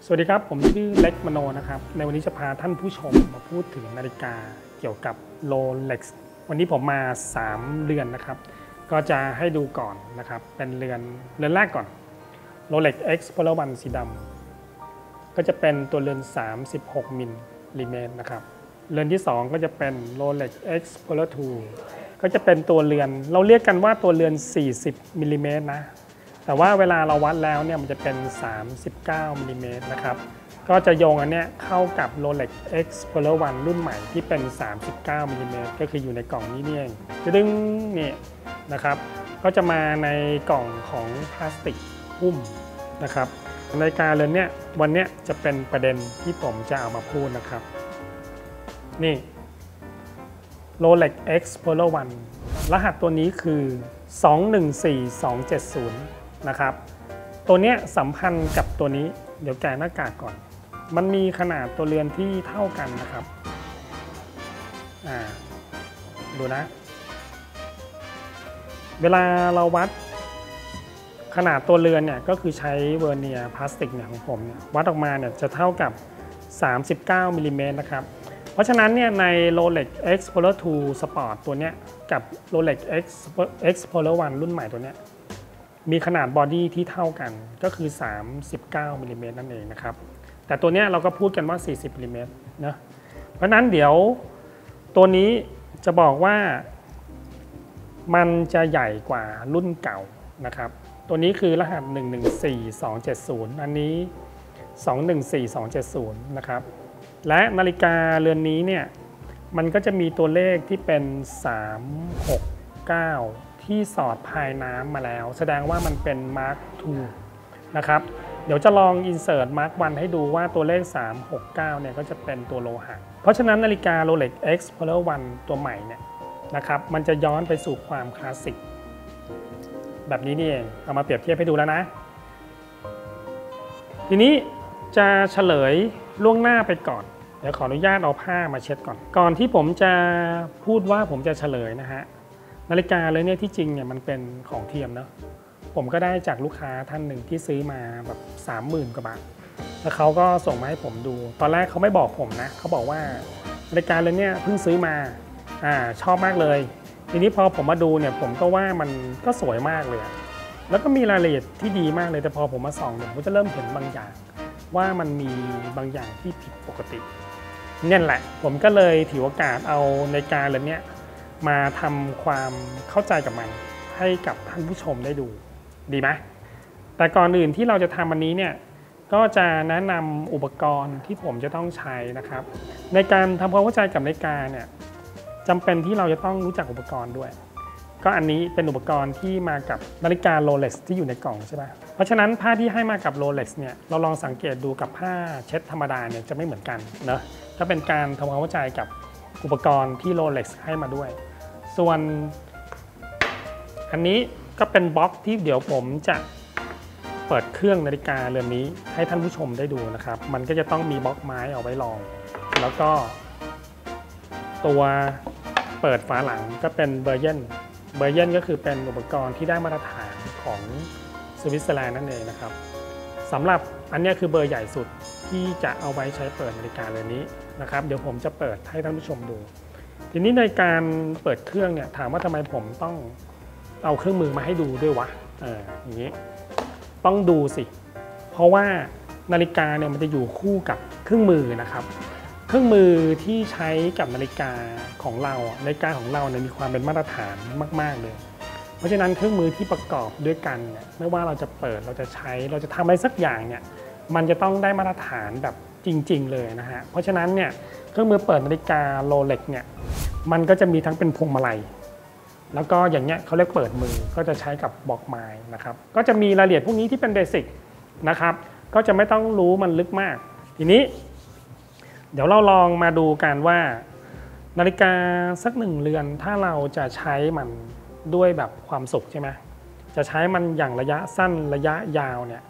สวัสดีครับผมชื่อเล็กมโนนะครับในวันนี้จะพาท่านผู้ชมมาพูดถึงนาฬิกาเกี่ยวกับ Rolex วันนี้ผมมา3เรือนนะครับก็จะให้ดูก่อนนะครับเป็นเรือนแรกก่อน Rolex Explorer 1สีดำก็จะเป็นตัวเรือน36มิลลิเมตรนะครับเรือนที่2ก็จะเป็น Rolex Explorer 2ก็จะเป็นตัวเรือนเราเรียกกันว่าตัวเรือน40มิลลิเมตรนะแต่ว่าเวลาเราวัดแล้วเนี่ยมันจะเป็น39มิลลิเมตรนะครับก็จะโยงอันเนี้ยเข้ากับ Rolex Explorer 1รุ่นใหม่ที่เป็น39มิลลิเมตรก็คืออยู่ในกล่องนี้นี่เองดึงนี่นะครับก็จะมาในกล่องของพลาสติกหุ้มนะครับนาฬิกาเรือนเนี้ยวันเนี้ยจะเป็นประเด็นที่ผมจะเอามาพูดนะครับนี่ Rolex Explorer 1รหัสตัวนี้คือ214270นะครับตัวนี้สัมพันธ์กับตัวนี้เดี๋ยวแกะหน้ากากก่อนมันมีขนาดตัวเรือนที่เท่ากันนะครับดูนะเวลาเราวัดขนาดตัวเรือนเนี่ยก็คือใช้เวอร์เนียร์พลาสติกเนี่ยของผมเนี่ยวัดออกมาเนี่ยจะเท่ากับ39มิลลิเมตรนะครับเพราะฉะนั้นเนี่ยใน Rolex Explorer 2 Sport ตัวเนี้ยกับ Rolex Explorer 1 รุ่นใหม่ตัวเนี้ยมีขนาดบอดี้ที่เท่ากันก็คือ39มิลลิเมตรนั่นเองนะครับแต่ตัวเนี้ยเราก็พูดกันว่า40มิลลิเมตรนะเพราะนั้นเดี๋ยวตัวนี้จะบอกว่ามันจะใหญ่กว่ารุ่นเก่านะครับตัวนี้คือรหัส114270อันนี้214270นะครับและนาฬิกาเรือนนี้เนี่ยมันก็จะมีตัวเลขที่เป็น369ที่สอดภายน้ำมาแล้วแสดงว่ามันเป็น Mark II นะครับเดี๋ยวจะลอง insert Mark I ให้ดูว่าตัวเลข369เนี่ยก็จะเป็นตัวโลหะเพราะฉะนั้นนาฬิกา Rolex Explorer 1 ตัวใหม่เนี่ยนะครับมันจะย้อนไปสู่ความคลาสสิกแบบนี้นี่เองเอามาเปรียบเทียบให้ดูแล้วนะทีนี้จะเฉลยล่วงหน้าไปก่อนเดี๋ยวขออนุญาตเอาผ้ามาเช็ดก่อนที่ผมจะพูดว่าผมจะเฉลยนะฮะนาฬิกาเลยเนี่ยที่จริงเนี่ยมันเป็นของเทียมเนาะผมก็ได้จากลูกค้าท่านหนึ่งที่ซื้อมาแบบ30,000 กว่าบาทแล้วเขาก็ส่งมาให้ผมดูตอนแรกเขาไม่บอกผมนะเขาบอกว่านาฬิกาเลยเนี่ยเพิ่งซื้อมาชอบมากเลยทีนี้พอผมมาดูเนี่ยผมก็ว่ามันก็สวยมากเลยแล้วก็มีรายละเอียดที่ดีมากเลยแต่พอผมมาส่องเนี่ยผมจะเริ่มเห็นบางอย่างว่ามันมีบางอย่างที่ผิดปกตินี่แหละผมก็เลยถือโอกาสเอานาฬิกาเรือนนี้มาทำความเข้าใจกับมันให้กับท่านผู้ชมได้ดูดีไหมแต่ก่อนอื่นที่เราจะทำอันนี้เนี่ยก็จะแนะนำอุปกรณ์ที่ผมจะต้องใช้นะครับในการทำความเข้าใจกับนาฬิกาเนี่ยจำเป็นที่เราจะต้องรู้จักอุปกรณ์ด้วยก็อันนี้เป็นอุปกรณ์ที่มากับนาฬิกา Rolex ที่อยู่ในกล่องใช่ไหมเพราะฉะนั้นผ้าที่ให้มากับ Rolex เนี่ยเราลองสังเกตดูกับผ้าเช็ดธรรมดาเนี่ยจะไม่เหมือนกันเนอะก็เป็นการทำความเข้าใจกับอุปกรณ์ที่ Rolex ให้มาด้วยส่วนอันนี้ก็เป็นบล็อกที่เดี๋ยวผมจะเปิดเครื่องนาฬิกาเรือนนี้ให้ท่านผู้ชมได้ดูนะครับมันก็จะต้องมีบล็อกไม้เอาไว้รองแล้วก็ตัวเปิดฝาหลังก็เป็นเบอร์เยนก็คือเป็นอุปกรณ์ที่ได้มาตรฐานของสวิตเซอร์แลนด์นั่นเองนะครับสำหรับอันนี้คือเบอร์ใหญ่สุดที่จะเอาไว้ใช้เปิดนาฬิกาเรือนนี้นะครับเดี๋ยวผมจะเปิดให้ท่านผู้ชมดูทีนี้ในการเปิดเครื่องเนี่ยถามว่าทำไมผมต้องเอาเครื่องมือมาให้ดูด้วยวะอย่างนี้ต้องดูสิเพราะว่านาฬิกาเนี่ยมันจะอยู่คู่กับเครื่องมือนะครับเครื่องมือที่ใช้กับนาฬิกาของเรานาฬิกาของเราเนี่ยมีความเป็นมาตรฐานมากๆเลยเพราะฉะนั้นเครื่องมือที่ประกอบด้วยกันเนี่ยไม่ว่าเราจะเปิดเราจะใช้เราจะทำอะไรสักอย่างเนี่ยมันจะต้องได้มาตรฐานแบบจริงๆเลยนะฮะเพราะฉะนั้นเนี่ยเครื่องมือเปิดนาฬิกา Rolex เนี่ยมันก็จะมีทั้งเป็นพวงมาลัยแล้วก็อย่างเงี้ยเขาเรียกเปิดมือก็จะใช้กับบล็อกไม้นะครับก็จะมีรายละเอียดพวกนี้ที่เป็นเบสิกนะครับก็จะไม่ต้องรู้มันลึกมากทีนี้เดี๋ยวเราลองมาดูกันว่านาฬิกาสัก1เรือนถ้าเราจะใช้มันด้วยแบบความสุขใช่ไหมจะใช้มันอย่างระยะสั้นระยะยาวเนี่ย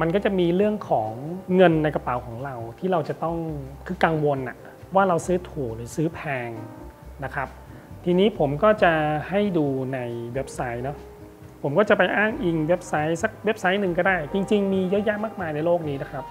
มันก็จะมีเรื่องของเงินในกระเป๋าของเราที่เราจะต้องคือกังวลว่าเราซื้อถูกหรือซื้อแพงนะครับทีนี้ผมก็จะให้ดูในเว็บไซต์เนาะผมก็จะไปอ้างอิงเว็บไซต์สักเว็บไซต์หนึ่งก็ได้จริงๆมีเยอะแยะมากมายในโลกนี้นะครับ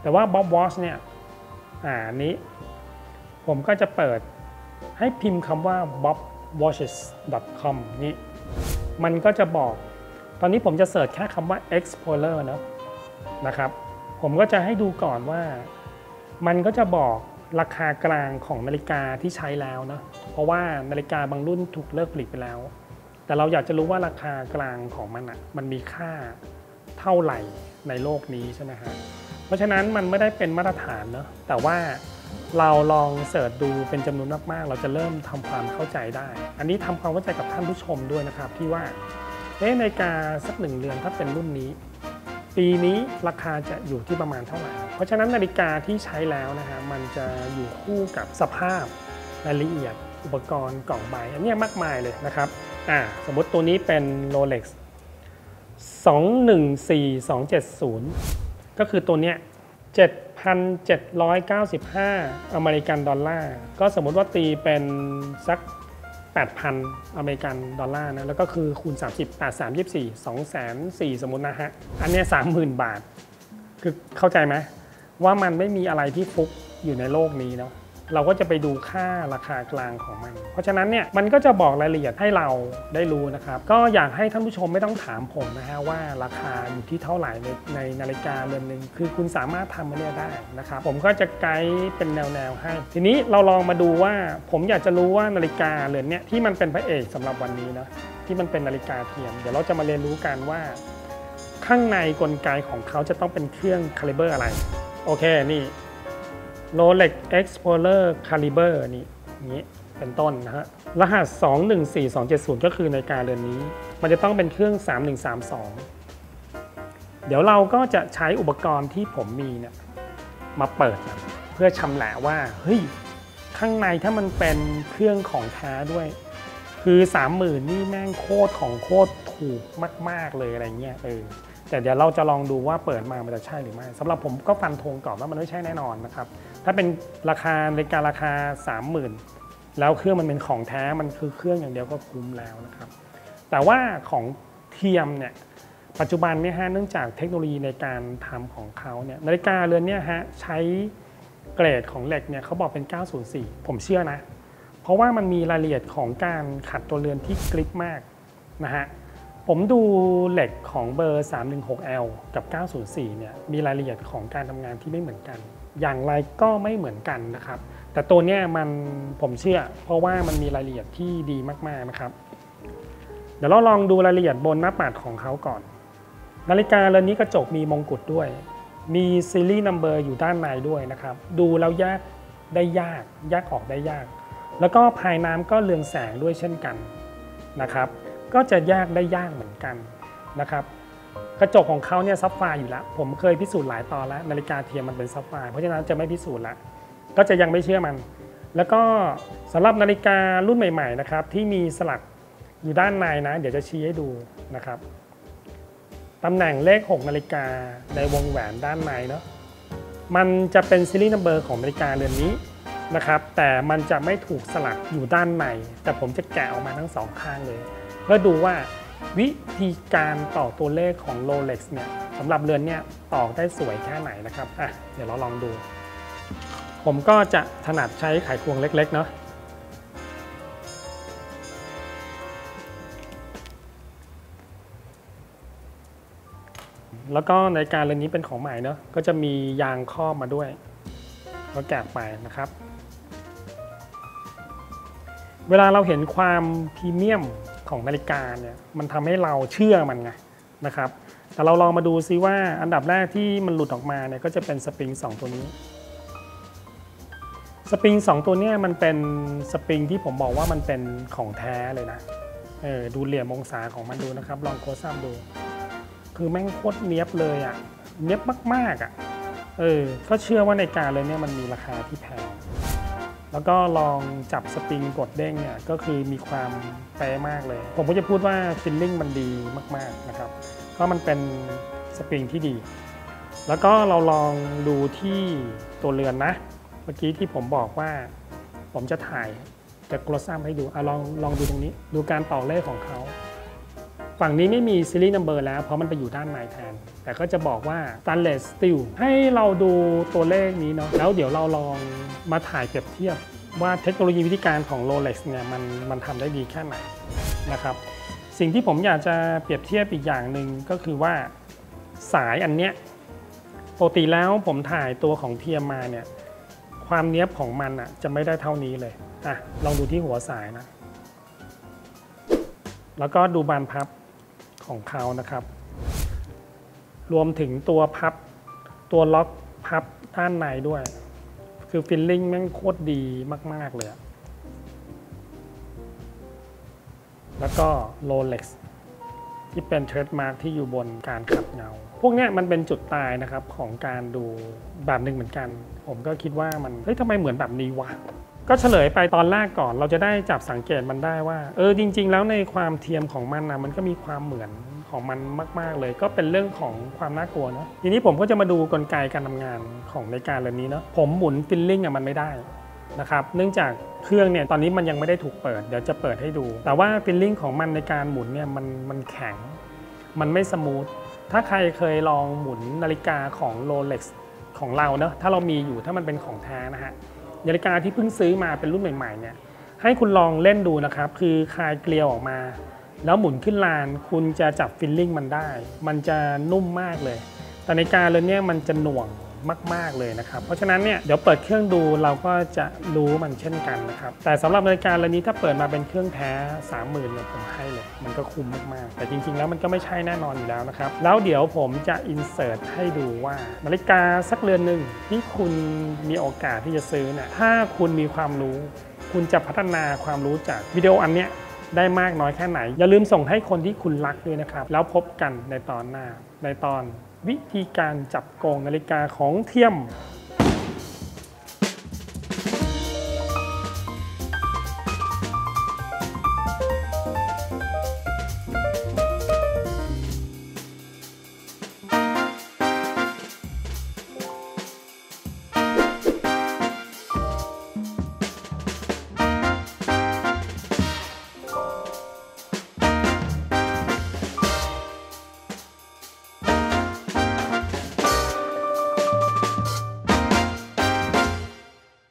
แต่ว่า Bob Watch เนี่ยนี้ผมก็จะเปิดให้พิมพ์คำว่า bobwatches.com นี่มันก็จะบอกตอนนี้ผมจะเสิร์ชแค่คำว่า Explorer นะครับผมก็จะให้ดูก่อนว่ามันก็จะบอกราคากลางของนาฬิกาที่ใช้แล้วนะเพราะว่านาฬิกาบางรุ่นถูกเลิกผลิตไปแล้วแต่เราอยากจะรู้ว่าราคากลางของมันมีค่าเท่าไหร่ในโลกนี้ใช่ไหมฮะเพราะฉะนั้นมันไม่ได้เป็นมาตรฐานเนาะแต่ว่าเราลองเสิร์ชดูเป็นจำนวนมากๆเราจะเริ่มทำความเข้าใจได้อันนี้ทำความเข้าใจกับท่านผู้ชมด้วยนะครับที่ว่านาฬิกาสัก1 เรือนถ้าเป็นรุ่นนี้ปีนี้ราคาจะอยู่ที่ประมาณเท่าไหร่เพราะฉะนั้นนาฬิกาที่ใช้แล้วนะฮะมันจะอยู่คู่กับสภาพรายละเอียดอุปกรณ์กล่องใบอันนี้มากมายเลยนะครับสมมติตัวนี้เป็น Rolex 214270ก็คือตัวเนี้ย7,795 อเมริกันดอลลาร์ก็สมมติว่าตีเป็นสัก 8,000 อเมริกันดอลลาร์นะแล้วก็คือคูณ30 8 3 24 204,000สมมตินะฮะอันนี้ 30,000 บาทคือเข้าใจไหมว่ามันไม่มีอะไรที่ฟุกอยู่ในโลกนี้เนาะเราก็จะไปดูค่าราคากลางของมันเพราะฉะนั้นเนี่ยมันก็จะบอกรายละเอียดให้เราได้รู้นะครับก็อยากให้ท่านผู้ชมไม่ต้องถามผมนะฮะว่าราคาอยู่ที่เท่าไหร่ในนาฬิกาเรือนหนึ่งคือคุณสามารถทำมันเนี่ยได้นะครับผมก็จะไกด์เป็นแนวให้ทีนี้เราลองมาดูว่าผมอยากจะรู้ว่านาฬิกาเรือนเนี้ยที่มันเป็นพระเอกสำหรับวันนี้นะที่มันเป็นนาฬิกาเทียมเดี๋ยวเราจะมาเรียนรู้กันว่าข้างในกลไกของเขาจะต้องเป็นเครื่องคาลิเบอร์อะไรโอเคนี่Rolex Explorer Caliber นี้เป็นต้นนะฮะรหัส214270ก็คือนาฬิกาเรือนนี้มันจะต้องเป็นเครื่อง3132เดี๋ยวเราก็จะใช้อุปกรณ์ที่ผมมีเนี่ยมาเปิดเพื่อชำแหละว่าเฮ้ยข้างในถ้ามันเป็นเครื่องของแท้ด้วยคือ 30,000 นี่แม่งโคตรของโคตรถูกมากๆเลยอะไรเงี้ยแต่เดี๋ยวเราจะลองดูว่าเปิดมามันจะใช่หรือไม่สำหรับผมก็ฟันธงก่อนว่ามันไม่ใช่แน่นอนนะครับถ้าเป็นราคาในการราคา 30,000 แล้วเครื่องมันเป็นของแท้มันคือเครื่องอย่างเดียวก็คุ้มแล้วนะครับแต่ว่าของเทียมเนี่ยปัจจุบันเนี่ยฮะเนื่องจากเทคโนโลยีในการทำของเขาเนี่ยนาฬิกาเรือนเนี่ยฮะใช้เกรดของเหล็กเนี่ยเขาบอกเป็น904ผมเชื่อนะเพราะว่ามันมีรายละเอียดของการขัดตัวเรือนที่กริปมากนะฮะผมดูเหล็กของเบอร์ 316L กับ 904 เนี่ยมีรายละเอียดของการทำงานที่ไม่เหมือนกันอย่างไรก็ไม่เหมือนกันนะครับแต่ตัวเนี้ยผมเชื่อเพราะว่ามันมีรายละเอียดที่ดีมากๆนะครับเดี๋ยวเราลองดูรายละเอียดบนหน้าปัดของเขาก่อนนาฬิกาเรือนนี้กระจกมีมงกุฎด้วยมีซีรีส์นัมเบอร์อยู่ด้านในด้วยนะครับดูแล้วแยกออกได้ยากแล้วก็ภายน้ำก็เรืองแสงด้วยเช่นกันนะครับก็จะแยกได้ยากเหมือนกันนะครับกระจกของเขาเนี่ยซับไฟร์อยู่แล้วผมเคยพิสูจน์หลายตอนแล้วนาฬิกาเทียมมันเป็นซับไฟร์เพราะฉะนั้นจะไม่พิสูจน์ละก็จะยังไม่เชื่อมันแล้วก็สำหรับนาฬิการุ่นใหม่ๆนะครับที่มีสลักอยู่ด้านในนะเดี๋ยวจะชี้ให้ดูนะครับตำแหน่งเลข6นาฬิกาในวงแหวนด้านในเนาะมันจะเป็นซีรีส์นัมเบอร์ของนาฬิกาเรือนนี้นะครับแต่มันจะไม่ถูกสลักอยู่ด้านในแต่ผมจะแกะออกมาทั้ง2ข้างเลยเพื่อดูว่าวิธีการต่อตัวเลขของ Rolex เนี่ยสำหรับเรือนเนี่ยต่อได้สวยแค่ไหนนะครับเดี๋ยวเราลองดูผมก็จะถนัดใช้ไขควงเล็กๆเนาะแล้วก็นาฬิกาเรือนนี้เป็นของใหม่เนาะก็จะมียางครอบมาด้วยก็แกะไปนะครับเวลาเราเห็นความพรีเมียมของนาฬิกาเนี่ยมันทำให้เราเชื่อมันไงนะครับแต่เราลองมาดูซิว่าอันดับแรกที่มันหลุดออกมาเนี่ยก็จะเป็นสปริง2ตัวนี้สปริง2ตัวนี้มันเป็นสปริงที่ผมบอกว่ามันเป็นของแท้เลยนะดูเหลี่ยมองศาของมันดูนะครับลองโคสอัพดูคือแม่งโคตรเนียบเลยอ่ะเนียบมากๆอ่ะก็เชื่อว่านาฬิกาเลยเนี่ยมันมีราคาที่แพงแล้วก็ลองจับสปริงกดเด้งเนี่ยก็คือมีความเป๊ะมากเลยผมก็จะพูดว่าฟิลลิ่งมันดีมากๆนะครับเพราะมันเป็นสปริงที่ดีแล้วก็เราลองดูที่ตัวเรือนนะเมื่อกี้ที่ผมบอกว่าผมจะถ่ายจะโคลสอัพให้ดูลองดูตรงนี้ดูการต่อเลขของเขา ฝั่งนี้ไม่มีซีรีส์นัมเบอร์แล้วเพราะมันไปอยู่ด้านในแทนแต่ก็จะบอกว่า Stainless Steel ให้เราดูตัวเลขนี้เนาะแล้วเดี๋ยวเราลองมาถ่ายเปรียบเทียบว่าเทคโนโลยีวิธีการของ Rolex เนี่ยมันทำได้ดีแค่ไหนนะครับสิ่งที่ผมอยากจะเปรียบเทียบอีกอย่างหนึ่งก็คือว่าสายอันเนี้ยปกติแล้วผมถ่ายตัวของเทียมมาเนี่ยความเนี้ยบของมันจะไม่ได้เท่านี้เลยลองดูที่หัวสายนะแล้วก็ดูบานพับของเขานะครับรวมถึงตัวพับตัวล็อกพับด้านในด้วยคือฟีลลิ่งแม่งโคตรดีมากๆเลยแล้วก็ Rolex ที่เป็นเทรดมาร์คที่อยู่บนการขัดเงาพวกนี้มันเป็นจุดตายนะครับของการดูแบบหนึ่งเหมือนกันผมก็คิดว่ามันทำไมเหมือนแบบนี้วะก็เฉลยไปตอนแรกก่อนเราจะได้จับสังเกตมันได้ว่าจริงๆแล้วในความเทียมของมันมันก็มีความเหมือนของมันมากๆเลยก็เป็นเรื่องของความน่ากลัวเนาะทีนี้ผมก็จะมาดูกลไกการทำงานของนาฬิกาเรือนนี้เนาะผมหมุนฟิลลิ่งมันไม่ได้นะครับเนื่องจากเครื่องเนี่ยตอนนี้มันยังไม่ได้ถูกเปิดเดี๋ยวจะเปิดให้ดูแต่ว่าฟีลลิ่งของมันในการหมุนเนี่ยมันแข็งมันไม่สมูทถ้าใครเคยลองหมุนนาฬิกาของ Rolex ของเราเนาะถ้าเรามีอยู่ถ้ามันเป็นของแท้นะฮะนาฬิกาที่เพิ่งซื้อมาเป็นรุ่นใหม่ๆเนี่ยให้คุณลองเล่นดูนะครับคือคลายเกลียวออกมาแล้วหมุนขึ้นลานคุณจะจับฟีลลิ่งมันได้มันจะนุ่มมากเลยแต่นาฬิกาเรือนนี้มันจะหน่วงมากๆเลยนะครับเพราะฉะนั้นเนี่ยเดี๋ยวเปิดเครื่องดูเราก็จะรู้มันเช่นกันนะครับแต่สำหรับนาฬิกาเรือนนี้ถ้าเปิดมาเป็นเครื่องแท้ 30,000 เนี่ยผมให้เลยมันก็คุ้มมากๆแต่จริงๆแล้วมันก็ไม่ใช่แน่นอนอยู่แล้วนะครับแล้วเดี๋ยวผมจะอินเสิร์ตให้ดูว่านาฬิกาสักเรือนหนึ่งที่คุณมีโอกาสที่จะซื้อเนี่ยถ้าคุณมีความรู้คุณจะพัฒนาความรู้จากวิดีโออันเนี้ยได้มากน้อยแค่ไหนอย่าลืมส่งให้คนที่คุณรักด้วยนะครับแล้วพบกันในตอนหน้าในตอนวิธีการจับโกงนาฬิกาของเทียม